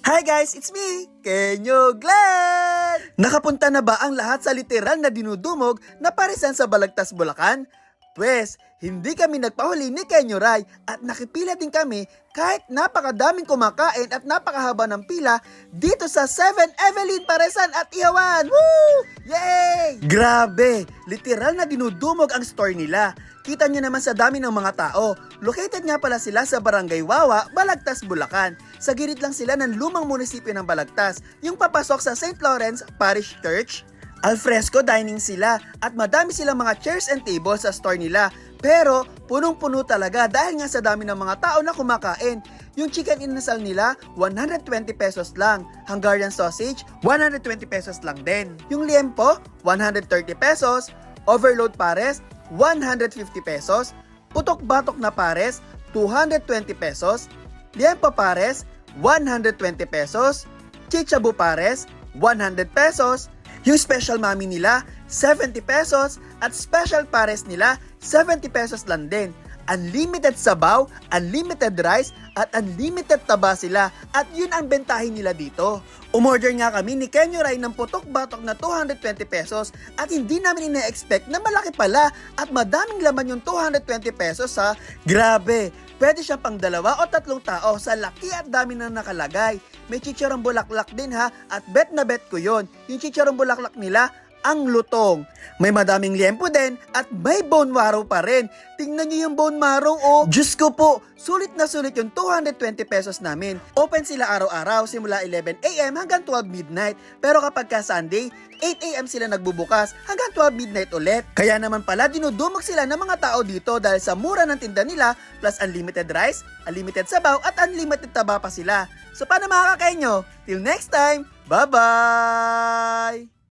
Hi guys, it's me, Kenyo Glenn! Nakapunta na ba ang lahat sa literal na dinudumog na parisan sa Balagtas, Bulacan? Pwes, hindi kami nagpahuli ni Kenyo Ray at nakipila din kami kahit napakadaming kumakain at napakahaba ng pila dito sa 7 Evelyn Paresan at Ihawan! Woo! Yay! Grabe! Literal na dinudumog ang store nila. Kita nyo naman sa dami ng mga tao. Located nga pala sila sa Barangay Wawa, Balagtas, Bulacan. Sa gilid lang sila ng lumang munisipyo ng Balagtas, yung papasok sa St. Lawrence Parish Church. Alfresco dining sila at madami silang mga chairs and tables sa store nila. Pero punong-puno talaga dahil nga sa dami ng mga tao na kumakain. Yung chicken inasal nila, 120 pesos lang. Hungarian sausage, 120 pesos lang din. Yung liempo, 130 pesos. Overload pares, 150 pesos. Putok-batok na pares, 220 pesos. Liempo pares, 120 pesos. Chichabu pares, 100 pesos. Yung special mami nila, 70 pesos. At special pares nila, 70 pesos lang din. Unlimited sabaw, unlimited rice, at unlimited taba sila. At yun ang bentahin nila dito. Umorder nga kami ni Kenyo Ray ng putok-batok na 220 pesos at hindi namin ina-expect na malaki pala at madaming laman yung 220 pesos ha. Grabe, pwede siya pang 2 o 3 tao sa laki at dami na nakalagay. May chicharong bulaklak din ha at bet na bet ko yon. Yung chicharong bulaklak nila, ang lutong. May madaming liempo din at may bone marrow pa rin. Tingnan nyo yung bone marrow oh. Diyos ko po, sulit na sulit yung 220 pesos namin. Open sila araw-araw simula 11 AM hanggang 12 midnight. Pero kapag ka Sunday, 8 AM sila nagbubukas hanggang 12 midnight ulit. Kaya naman pala dinudumog sila ng mga tao dito dahil sa mura ng tinda nila plus unlimited rice, unlimited sabaw at unlimited taba pa sila. So paano makakakain nyo? Till next time, bye-bye!